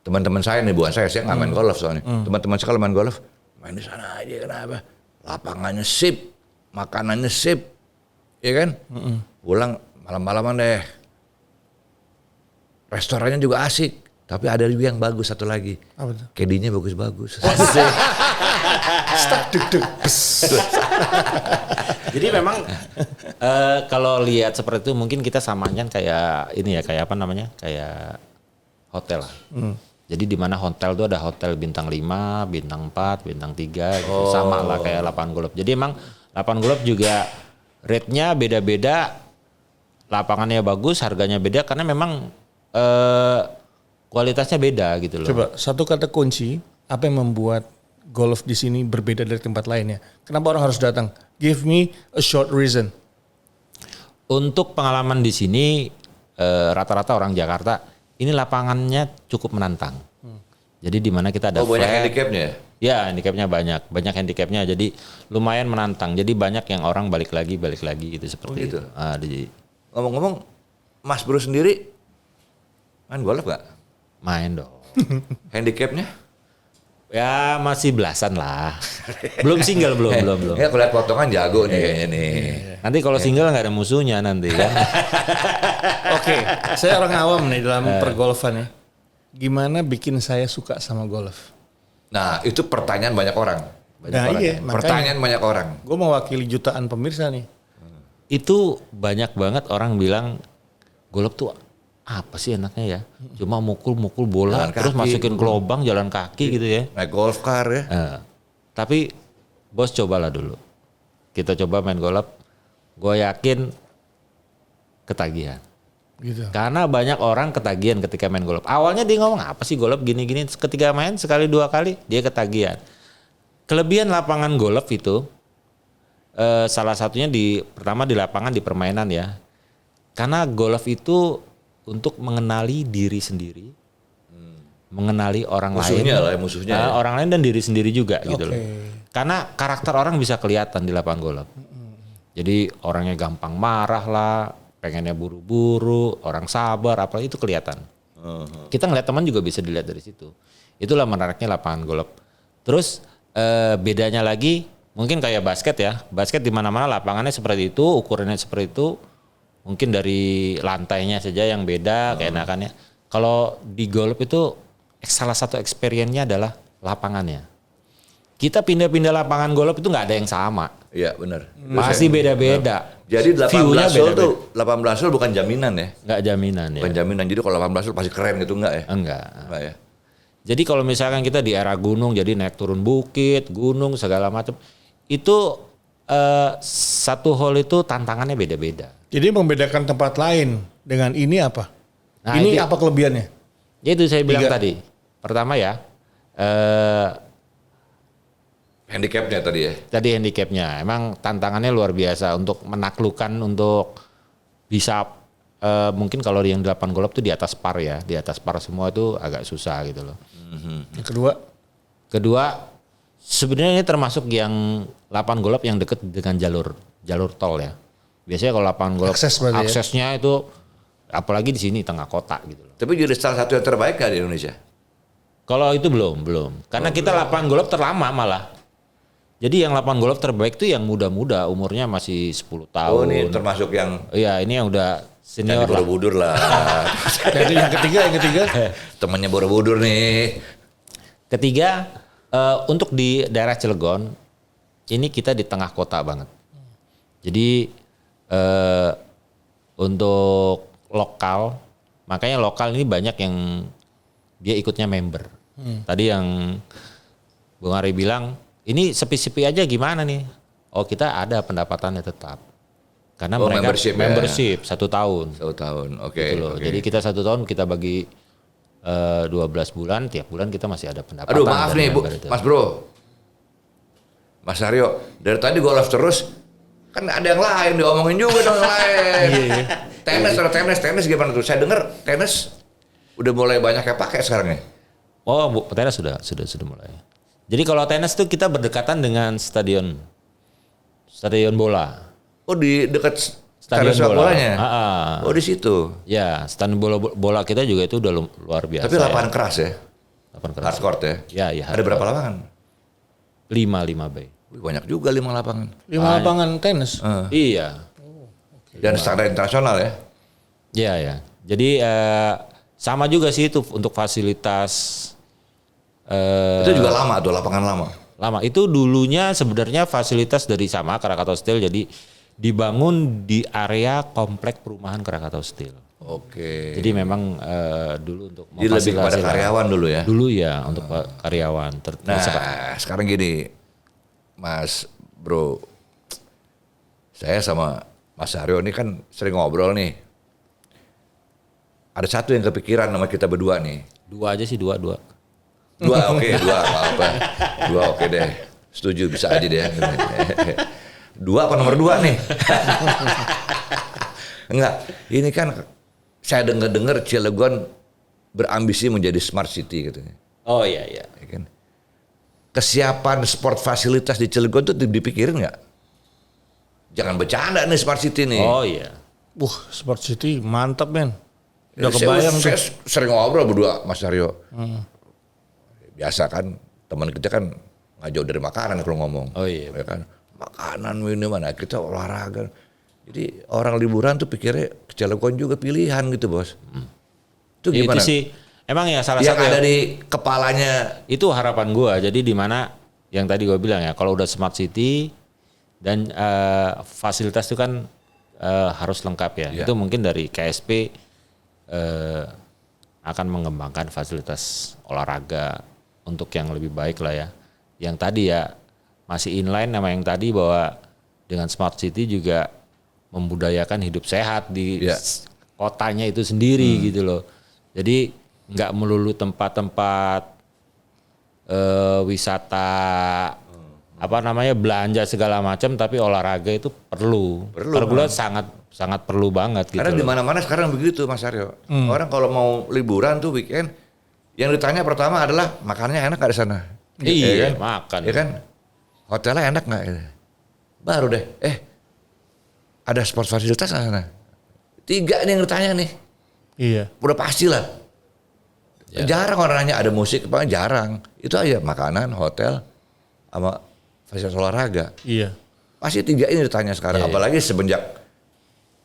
Teman-teman saya nih, bukan saya nggak main golf soalnya. Teman-teman saya kalau main golf, main di sana aja kenapa? Lapangannya sip, makanannya sip, ya kan? Pulang malam-malaman deh. Restorannya juga asik, tapi ada juga yang bagus satu lagi. Apa tuh? Kedinya bagus-bagus. Jadi memang kalau lihat seperti itu mungkin kita samakan kayak ini ya, kayak apa namanya? Kayak hotel lah. Jadi di mana hotel itu ada hotel bintang 5, bintang 4, bintang 3 gitu. Sama lah kayak lapangan golf. Jadi emang lapangan golf juga rate-nya beda-beda. Lapangannya bagus, harganya beda karena memang kualitasnya beda gitu loh. Coba satu kata kunci, apa yang membuat golf di sini berbeda dari tempat lainnya? Kenapa orang harus datang? Give me a short reason. Untuk pengalaman di sini rata-rata orang Jakarta ini lapangannya cukup menantang. Jadi di mana kita ada banyak flat. handicapnya ya? Ya, handicapnya banyak handicapnya. Jadi lumayan menantang. Jadi banyak yang orang balik lagi gitu seperti gitu? itu. Ngomong-ngomong, Mas Bro sendiri main golf gak? Main dong. Handicapnya? Ya masih belasan lah. Belum single belum. Ya aku lihat potongan jago nih kayaknya nih. Nanti kalau single nggak ada musuhnya nanti kan. Oke, saya orang awam nih dalam pergolfan ya. Gimana bikin saya suka sama golf? Nah itu pertanyaan banyak orang. Iya, makanya. Pertanyaan banyak orang. Gue mewakili jutaan pemirsa nih. Itu banyak banget orang bilang golf tuh apa sih enaknya ya? Cuma mukul bola Jalan terus kaki. masukin ke lubang jalan kaki gitu ya. Naik golf car ya. Tapi bos cobalah dulu. Kita coba main golf. Gue yakin ketagihan. Gitu. Karena banyak orang ketagihan ketika main golf. Awalnya dia ngomong apa sih golf gini-gini. Ketika main sekali dua kali dia ketagihan. Kelebihan lapangan golf itu salah satunya pertama di lapangan di permainan ya. Karena golf itu untuk mengenali diri sendiri, mengenali orang Musuhnya lain, lah, musuhnya ya. orang lain dan diri sendiri juga gitu loh. Oke. Karena karakter orang bisa kelihatan di lapangan golf. Jadi orangnya gampang marah lah, pengennya buru-buru, orang sabar, apalagi itu kelihatan. Kita ngeliat teman juga bisa dilihat dari situ. Itulah menariknya lapangan golf. Terus bedanya lagi mungkin kayak basket ya. Basket di mana-mana lapangannya seperti itu, ukurannya seperti itu. Mungkin dari lantainya saja yang beda keenakannya. Kalau di golf itu salah satu experience-nya adalah lapangannya. Kita pindah-pindah lapangan golf itu nggak ada yang sama. Iya benar. Pasti beda-beda. Jadi 18 View-nya hole beda-beda. tuh 18 hole bukan jaminan ya? Nggak jaminan ya. Bukan jaminan. Jadi kalau 18 hole pasti keren gitu enggak ya? Enggak. Enggak ya. Jadi kalau misalkan kita di era gunung, jadi naik turun bukit, gunung segala macam, itu satu hole itu tantangannya beda-beda. Jadi membedakan tempat lain dengan ini apa? Nah, ini itu- apa kelebihannya? Ya itu saya bilang 3. tadi. Pertama ya, Handicapnya tadi ya. tadi handicapnya, emang tantangannya luar biasa untuk menaklukkan untuk bisa mungkin kalau yang di lapangan golf tuh di atas par ya, di atas par semua itu agak susah gitu loh. Yang kedua, Kedua, sebenarnya ini termasuk yang lapangan golf yang dekat dengan jalur tol ya. Biasanya kalau lapangan golf Akses berarti ya? aksesnya itu apalagi di sini tengah kota gitu loh. Tapi jadi salah satu yang terbaik nggak di Indonesia? Kalau itu belum. Karena kita lapangan golf terlama malah. Jadi yang lapangan golf terbaik itu yang muda-muda, umurnya masih 10 Oh tahun. ini termasuk yang Iya, ini yang udah yang senior lah. Borobudur lah. jadi yang ketiga, Temannya Borobudur nih. Ketiga, untuk di daerah Cilegon, ini kita di tengah kota banget. Jadi untuk lokal, makanya lokal ini banyak yang dia ikutnya member. Tadi yang Bung Ari bilang, ini sepi-sepi aja gimana nih? Oh kita ada pendapatannya tetap. Karena Oh, mereka membership ya. membership 1 tahun. 1 tahun, oke. Gitu loh. oke. Jadi kita 1 tahun kita bagi 12 bulan, tiap bulan kita masih ada pendapatan. Aduh maaf dari nih Bu, member itu. Mas Bro. Mas Aryo, dari tadi gue live terus, kan ada yang lain diomongin juga dong yang lain. Tenis gimana tuh? Saya dengar tenis udah mulai banyak yang pakai sekarang nih. Oh, tenis sudah mulai. Jadi kalau tenis tuh kita berdekatan dengan stadion bola. Oh di dekat Stadion sepak bola. bolanya? Oh di situ. Ya, stadion bola kita juga itu udah luar biasa. Tapi lapangan keras ya? Lapangan keras. Hardcourt ya? Ya, Ada berapa lapangan? 5 bay. Wih, banyak juga 5 lapangan. 5 lapangan tenis. Iya. Dan standar internasional ya? Iya ya. Jadi sama juga sih itu untuk fasilitas Itu juga lama tuh, lapangan lama. lama. Itu dulunya sebenarnya fasilitas dari sama Krakatau Steel, jadi dibangun di area komplek perumahan Krakatau Steel. Oke. Jadi memang dulu untuk Jadi lebih kepada memfasilitasi karyawan dulu ya? Dulu ya untuk karyawan. Nah, sekarang gini, Mas Bro, saya sama Mas Aryo ini kan sering ngobrol nih. Ada satu yang kepikiran sama kita berdua nih. 2 aja sih, 2. 2 oke, 2 nggak apa. 2 oke deh, setuju bisa aja deh. 2 apa nomor 2 nih? Enggak, ini kan saya dengar Cilegon berambisi menjadi smart city katanya. Oh iya. Ya kan? Kesiapan sport fasilitas di Cilegon tuh dipikirin nggak? Jangan bercanda nih smart city nih. Oh iya. Sport City mantap men. Udah saya kebayang tuh. sering ngobrol berdua Mas Aryo. Biasa kan teman kita kan nggak jauh dari makanan kalau ngomong. Oh iya. Ya kan? Makanan, minuman, nah kita olahraga. Jadi orang liburan tuh pikirnya ke Cilegon juga pilihan gitu bos. Itu Ya, gimana? itu sih emang ya salah yang satu ada ya, di kepalanya. itu harapan gua. Jadi di mana yang tadi gua bilang ya, kalau udah smart city dan fasilitas itu kan harus lengkap ya. Iya. Itu mungkin dari KSP akan mengembangkan fasilitas olahraga untuk yang lebih baik lah ya. Yang tadi ya masih inline sama yang tadi bahwa dengan smart city juga membudayakan hidup sehat di Iya. kotanya itu sendiri gitu loh. Jadi nggak melulu tempat-tempat wisata belanja segala macam, tapi olahraga itu perlu. Perlu sangat perlu banget gitu. Karena di loh. mana-mana sekarang begitu Mas Aryo. Orang kalau mau liburan tuh weekend, yang ditanya pertama adalah makannya enak nggak di sana? Iya, Ya kan? makan. Ya kan? Hotelnya enak nggak? Baru deh. Ada sport fasilitas nggak sana? 3 nih yang ditanya nih. Iya. Udah pasti lah. Ya. Jarang orang nanya ada musik, apa jarang. Itu aja makanan, hotel, sama fasilitas olahraga. Iya. Pasti 3 ini ditanya sekarang. Iya, iya. Apalagi semenjak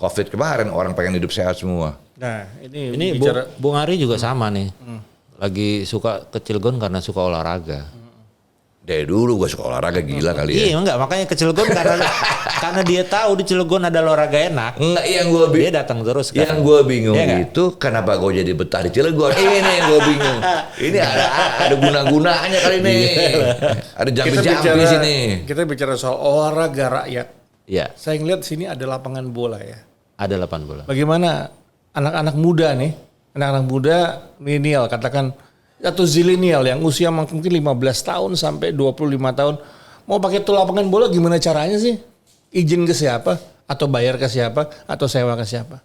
COVID kemarin orang pengen hidup sehat semua. Nah, ini Ini bicara Bung Ari juga sama nih. Lagi suka ke Cilegon karena suka olahraga. Dari dulu gue suka olahraga gila kali ya. Iya enggak, makanya ke Cilegon karena dia tahu di Cilegon ada olahraga enak. Enggak, yang gue Dia datang terus kan. yang gue bingung Iya nggak? itu kenapa gue jadi betah di Cilegon. Ini yang gue bingung. Ini ada guna-gunanya kali ini. Ada jambi-jambi di sini. kita bicara soal olahraga rakyat. Iya, Saya ngeliat sini ada lapangan bola ya. ada 8 bola. Bagaimana anak-anak muda nih, anak-anak muda milenial katakan atau zilenial yang usia mungkin 15 tahun sampai 25 tahun mau pakai tuh lapangan bola gimana caranya sih? Izin ke siapa? Atau bayar ke siapa? Atau sewa ke siapa?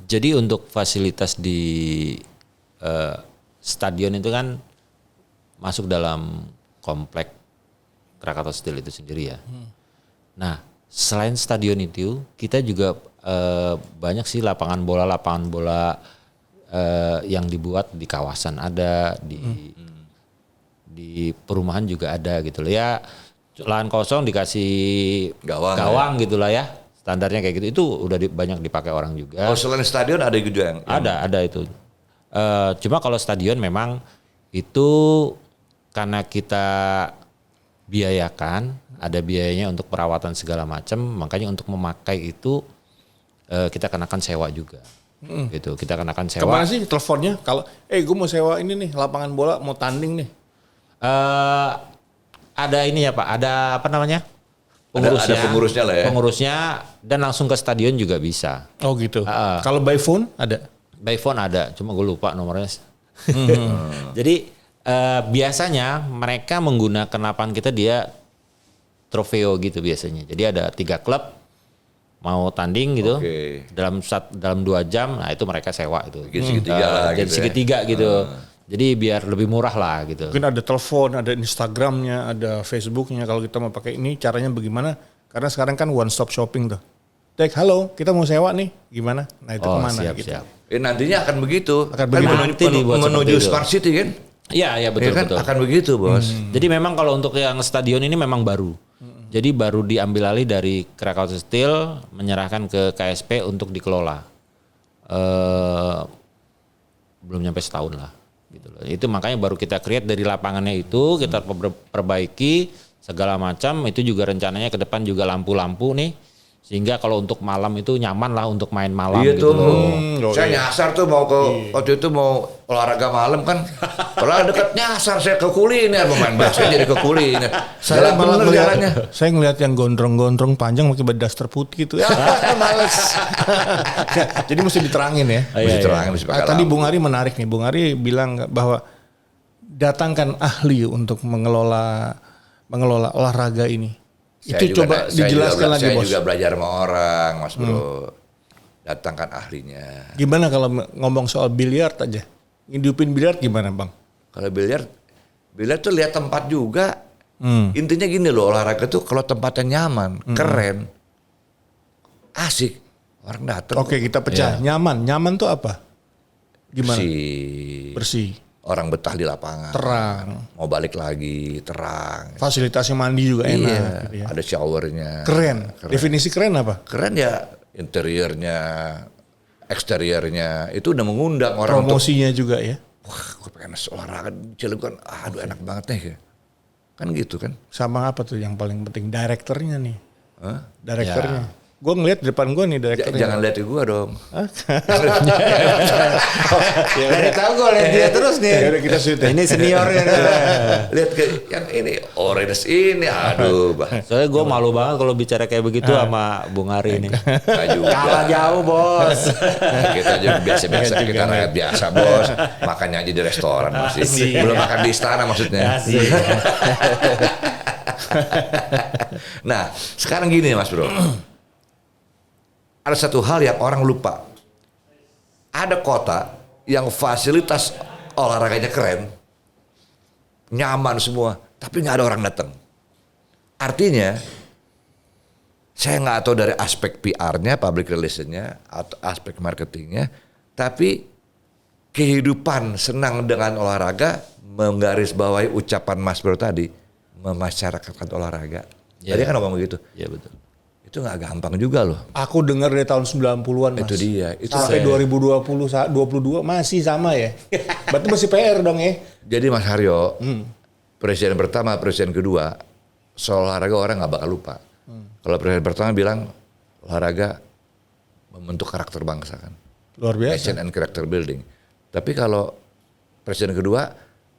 Jadi untuk fasilitas di stadion itu kan masuk dalam komplek Krakatau Steel itu sendiri ya. Nah, selain stadion itu, kita juga banyak sih lapangan bola yang dibuat di kawasan ada, di perumahan juga ada gitu loh ya. Lahan kosong dikasih gawang gitu lah ya. Standarnya kayak gitu. Itu udah banyak dipakai orang juga. Oh selain stadion ada juga yang Ada itu. Cuma kalau stadion memang itu karena kita biayakan, ada biayanya untuk perawatan segala macam, makanya untuk memakai itu kita kenakan sewa juga. Gitu, kita kenakan sewa. Kemana sih teleponnya? Kalau gue mau sewa ini nih lapangan bola mau tanding nih. Ada ini ya Pak, ada apa namanya? Ada pengurusnya lah ya. Pengurusnya dan langsung ke stadion juga bisa. Oh gitu. Kalau by phone ada? By phone ada, cuma gue lupa nomornya. Jadi biasanya mereka menggunakan lapangan kita dia trofeo gitu biasanya. Jadi ada 3 klub mau tanding gitu dalam 2 jam, nah itu mereka sewa itu. Bikin segitiga lah jadi gitu segitiga gitu. Jadi biar lebih murah lah gitu. Mungkin ada telepon, ada Instagramnya, ada Facebooknya. Kalau kita mau pakai ini caranya bagaimana? Karena sekarang kan one stop shopping tuh. Dek, halo, kita mau sewa nih, gimana? Nah itu kemana? Siap, gitu. siap. Nantinya akan begitu. Akan Kan begitu. Nanti dibuat menuju seperti itu. Smart City kan? Iya betul Ya kan? betul. Akan begitu bos. Jadi memang kalau untuk yang stadion ini memang baru. Jadi baru diambil alih dari Krakatau Steel, menyerahkan ke KSP untuk dikelola. Belum nyampe setahun lah. Gitu loh. Itu makanya baru kita create dari lapangannya itu, kita perbaiki segala macam. Itu juga rencananya ke depan juga lampu-lampu nih. Sehingga kalau untuk malam itu nyaman lah untuk main malam Iya gitu tuh. loh. Saya nyasar tuh mau ke waktu itu mau olahraga malam kan. Kalau dekat nyasar saya ke kuliner, pemain basket jadi ke kuliner. Saya Jalan malah bener ngeliat, jalannya. saya ngeliat yang gondrong-gondrong panjang pakai daster putih itu. Ya, males. Jadi mesti diterangin ya. Mesti terangin, mesti pakai Tadi lampu. Bung Ari menarik nih. Bung Ari bilang bahwa datangkan ahli untuk mengelola olahraga ini. Saya Itu juga- coba saya dijelaskan juga, lagi saya bos. juga belajar sama orang, Mas Bro. Datangkan ahlinya. Gimana kalau ngomong soal biliar aja? Hidupin biliar gimana bang? Kalau biliar tuh lihat tempat juga. Intinya gini loh, olahraga tuh kalau tempatnya nyaman, keren, asik, orang datang. Oke kita pecah. Nyaman. Nyaman tuh apa? Gimana? Bersih. Bersih. Orang betah di lapangan. Terang. Mau balik lagi, terang. Fasilitasnya mandi juga enak. Iya, gitu ya. ada showernya. Keren. Definisi keren apa? Keren ya, interiornya, eksteriornya, itu udah mengundang orang untuk, Promosinya juga ya. wah gue pengen olahraga di Cilegon, aduh enak banget nih. Kan gitu kan. Sama apa tuh yang paling penting? Direkturnya nih. Hah? Direkturnya. Gue ngeliat di depan gue nih direkturnya. Jangan lihat gue dong. Dari tahu gue lihat dia terus nih. Yaudah, kita shoot ya. Ini seniornya. Lihat ke yang ini orange ini, aduh bah. Soalnya gue malu banget kalau bicara kayak begitu sama Bung Ari ini. Nggak juga. Kalah jauh bos. Kita juga biasa-biasa, kita rakyat biasa bos. Makannya aja di restoran masih. Belum makan di istana maksudnya. Asik. Nah sekarang gini Mas Bro. Ada satu hal yang orang lupa. Ada kota yang fasilitas olahraganya keren, nyaman semua, tapi nggak ada orang datang. Artinya, saya nggak tahu dari aspek PR-nya, public relation-nya, atau aspek marketingnya, tapi kehidupan senang dengan olahraga menggarisbawahi ucapan Mas Bro tadi, memasyarakatkan olahraga. Tadi kan ngomong begitu. Iya betul. Itu nggak gampang juga loh. Aku dengar dari tahun 90-an mas. Itu dia. Itu Sampai 2022 masih sama ya. Berarti masih PR dong ya. Jadi Mas Haryo, presiden pertama, presiden kedua, soal olahraga orang nggak bakal lupa. Kalau presiden pertama bilang olahraga membentuk karakter bangsa kan, Luar biasa. passion and character building. Tapi kalau presiden kedua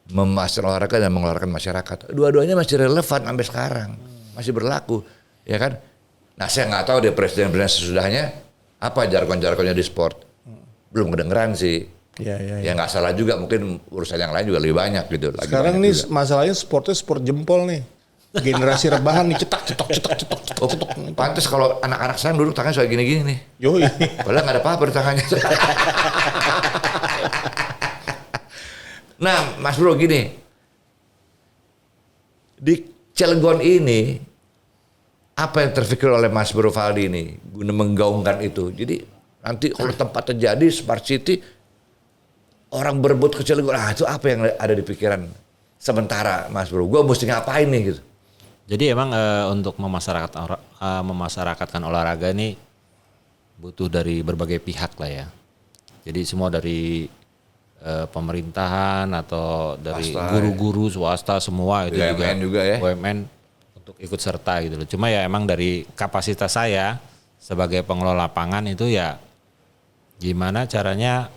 memasarkan olahraga dan mengeluarkan masyarakat, dua-duanya masih relevan sampai sekarang, masih berlaku, ya kan? Nah saya nggak tahu deh presiden-presiden sesudahnya apa jargon-jargonnya di sport, belum kedengeran sih. Iya. Ya nggak salah juga, mungkin urusan yang lain juga lebih banyak gitu. Lagi Sekarang banyak nih juga. masalahnya sportnya sport jempol nih. Generasi rebahan nih cetak. Oh, pantes kalau anak-anak saya duduk tangannya suka gini-gini nih. Yoi. Padahal nggak ada apa-apa di tangannya. Nah, Mas Bro gini, di Cilegon ini apa yang terpikir oleh Mas Bro Faldi ini guna menggaungkan itu? Jadi nanti kalau tempat terjadi Smart City, orang berebut ke Cilegon, itu apa yang ada di pikiran sementara Mas Bro? Gue mesti ngapain nih gitu? Jadi emang untuk memasyarakatkan olahraga ini butuh dari berbagai pihak lah ya. Jadi semua dari pemerintahan atau dari Swasta, guru-guru swasta semua itu BUMN juga ya. BUMN untuk ikut serta gitu loh. Cuma ya emang dari kapasitas saya sebagai pengelola lapangan itu ya gimana caranya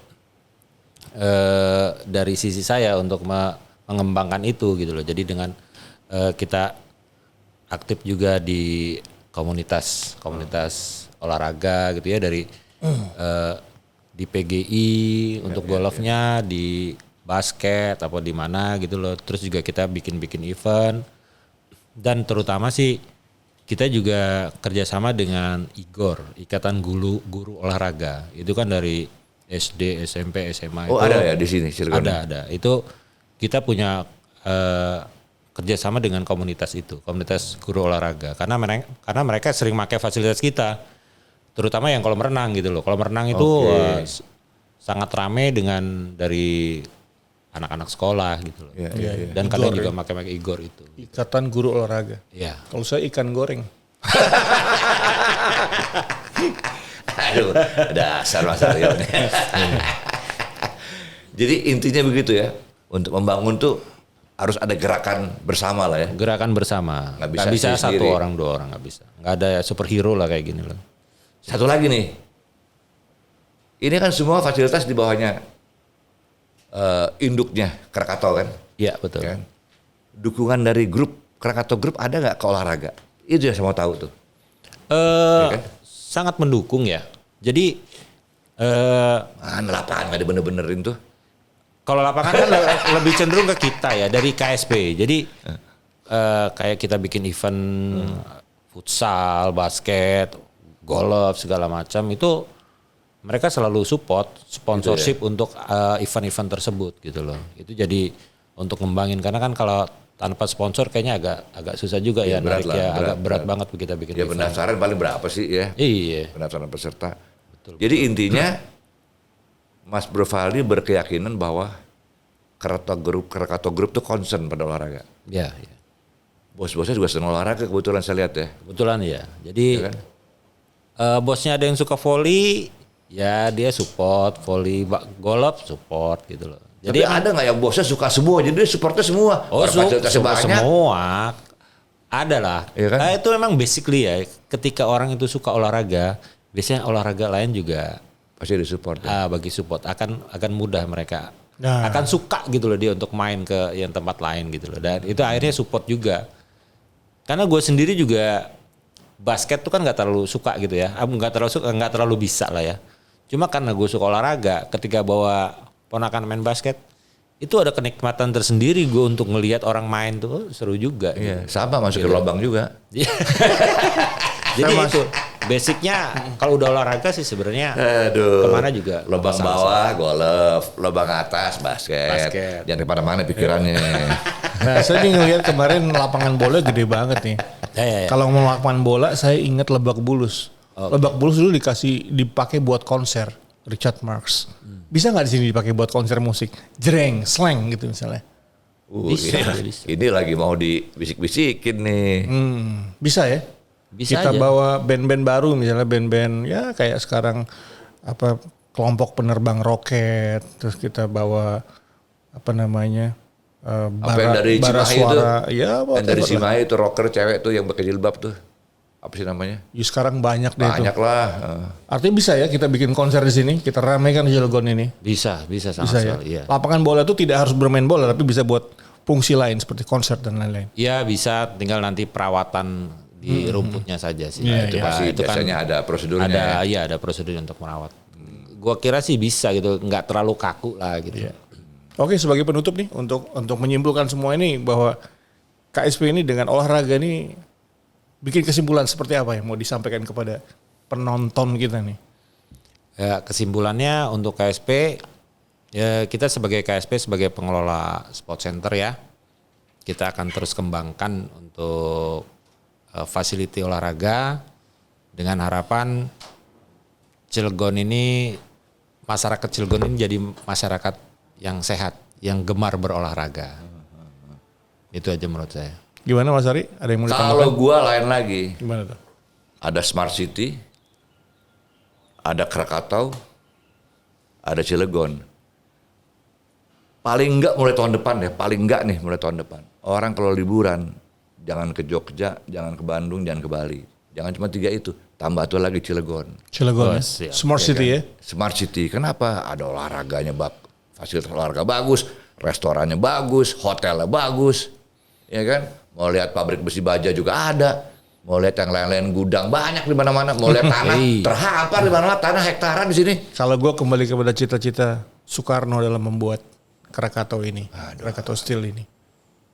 dari sisi saya untuk mengembangkan itu gitu loh. Jadi dengan kita aktif juga di komunitas olahraga gitu ya, dari di PGI untuk golfnya, di basket apa di mana gitu loh. Terus juga kita bikin event, dan terutama sih kita juga kerjasama dengan IGOR, Ikatan Guru Olahraga. Itu kan dari SD, SMP, SMA. Oh, itu ada ya di sini Cilegon? ada. Itu kita punya kerjasama dengan komunitas itu, komunitas guru olahraga. Karena mereka sering pakai fasilitas kita, terutama yang kolam renang gitu loh. Kolam renang itu sangat ramai dengan dari anak-anak sekolah gitu loh. Dan kadang juga pakai IGOR itu. Ikatan Guru Olahraga. Iya. Kalau saya ikan goreng. Aduh, dasar Mas Aryo. Jadi intinya begitu ya. Untuk membangun tuh harus ada gerakan bersama lah ya. Gerakan bersama. Nggak Bisa sendiri. satu orang, dua orang, nggak bisa. Nggak ada superhero lah kayak gini loh. Satu lagi nih. Ini kan semua fasilitas di bawahnya induknya Krakatau kan. Iya betul. Kan? Dukungan dari grup Krakatau Group ada nggak ke olahraga? Itu yang saya mau tahu tuh. kan? Sangat mendukung ya. Jadi Mana lapangan nggak dibener-benerin tuh? kalau lapangan kan lebih cenderung ke kita ya dari KSP. Jadi kayak kita bikin event futsal, basket, golf segala macam itu mereka selalu support sponsorship untuk event-event tersebut gitu loh. Itu jadi untuk ngembangin, karena kan kalau tanpa sponsor kayaknya agak susah juga ya berat narik lah, ya, berat, agak berat berat. banget kita bikin Ya event. pendaftaran paling berapa sih ya? Iya. Pendaftaran peserta. Jadi intinya Mas Bro Valdi berkeyakinan bahwa Krakatau Group tuh concern pada olahraga. Iya. Bos-bosnya juga senang olahraga kebetulan saya lihat ya. Kebetulan ya. Jadi Iya kan? bosnya ada yang suka volley, ya dia support volley, golf support gitu loh. Jadi ada nggak yang bosnya suka semua, jadi dia supportnya semua. Oh, Orang fasilitasnya suka banyak. semua. Ada lah. Iya kan? Itu memang basically ya, ketika orang itu suka olahraga, biasanya olahraga lain juga Pasti disupport. Ya? bagi support akan mudah mereka. Nah. Akan suka gitu loh dia untuk main ke yang tempat lain gitu loh. Dan itu akhirnya support juga. Karena gue sendiri juga basket tuh kan nggak terlalu suka gitu ya. Nggak terlalu bisa lah ya. Cuma karena gue suka olahraga, ketika bawa ponakan main basket, itu ada kenikmatan tersendiri gue untuk ngelihat orang main tuh seru juga. Iya, sama masuk ke lubang juga. Jadi itu basicnya kalau udah olahraga sih sebenarnya kemana juga. Lubang masalah. bawah golf, lubang atas basket. Basket. Jangan kemana-mana pikirannya. Nah, saya nih ngelihat kemarin lapangan bola gede banget nih. Ya. Kalau ngomong lapangan bola, saya ingat Lebak Bulus. Lebak Bulus dulu dipakai buat konser Richard Marx. Bisa nggak di sini dipakai buat konser musik? Jreng, slang gitu misalnya. Bisa. Ini lagi mau dibisik-bisikin nih. Bisa ya? Bisa Kita aja. bawa band-band baru, misalnya band-band ya kayak sekarang apa kelompok penerbang roket, terus kita bawa apa namanya Apa yang dari bara Cimahi itu? suara, ya Yang dari whatever lah. Cimahi itu rocker cewek tuh yang pakai jilbab tuh. Apa sih namanya? Ya, sekarang banyak deh itu. Banyak lah. Artinya bisa ya kita bikin konser di sini, kita ramaikan di Cilegon ini. Bisa sama Bisa ya. sekali. Iya. Lapangan bola itu tidak harus bermain bola, tapi bisa buat fungsi lain seperti konser dan lain-lain. Ya bisa, tinggal nanti perawatan di rumputnya saja sih. Iya, Itu iya. pasti itu kan biasanya ada prosedurnya. ada prosedur untuk merawat. Gua kira sih bisa gitu, nggak terlalu kaku lah gitu. Oke, sebagai penutup nih untuk menyimpulkan semua ini bahwa KSP ini dengan olahraga ini bikin kesimpulan seperti apa yang mau disampaikan kepada penonton kita nih? Ya, kesimpulannya untuk KSP, ya kita sebagai KSP sebagai pengelola sport center ya, kita akan terus kembangkan untuk fasiliti olahraga dengan harapan Cilegon ini, masyarakat Cilegon ini jadi masyarakat yang sehat, yang gemar berolahraga. Itu aja menurut saya. Gimana Mas Ari? Ada yang mau Kalau ditambahkan? gua lain lagi, Gimana tuh? ada Smart City, ada Krakatau, ada Cilegon. Paling enggak mulai tahun depan deh, paling enggak nih mulai tahun depan. Orang kalau liburan, jangan ke Jogja, jangan ke Bandung, jangan ke Bali. Jangan cuma 3 itu, tambah tuh lagi Cilegon. Cilegon, ya? siap. Smart City ya? Smart City, kenapa? Ada olahraganya, fasilitas olahraga bagus, restorannya bagus, hotelnya bagus. ya kan? Mau lihat pabrik besi baja juga ada. Mau lihat yang lain-lain gudang banyak di mana-mana. Mau lihat tanah terhampar di mana-mana, tanah hektaran di sini. Kalau gue kembali kepada cita-cita Soekarno dalam membuat Krakatau ini, Krakatau Steel ini.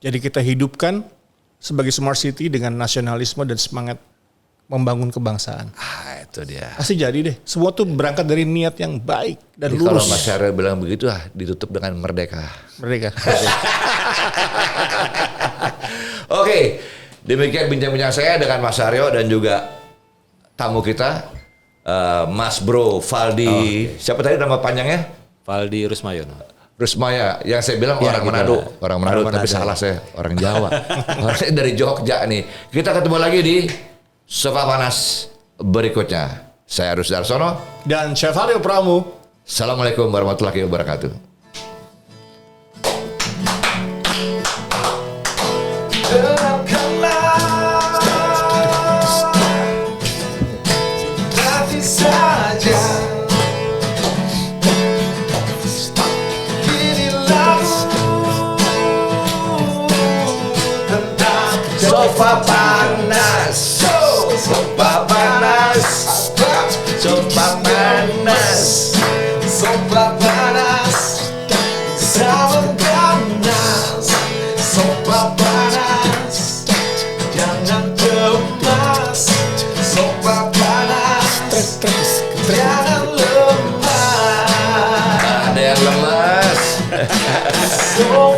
Jadi kita hidupkan sebagai smart city dengan nasionalisme dan semangat membangun kebangsaan. Itu dia. Pasti jadi deh. Semua tuh berangkat dari niat yang baik dan Jadi kalau lurus. Mas Aryo bilang begitu ditutup dengan merdeka. Merdeka. Oke, demikian bincang-bincang saya dengan Mas Aryo dan juga tamu kita Mas Bro Valdi. Siapa tadi nama panjangnya? Valdi Rusmayono. Rusmaya, yang saya bilang orang Manado, tapi salah saya orang Jawa. Orangnya dari Jogja nih. Kita ketemu lagi di Sofa Panas berikutnya. Saya Arus Darsono Dan Chef Haryo Pramu. Assalamualaikum warahmatullahi wabarakatuh. Nanti saja ini lagu tentang Sofa Panas, Sofa Panas, Sofa Panas. sopa panas, sahabat panas, sopa panas, jangan cemas, sopa panas, jangan lemah. Ada yang lemas. So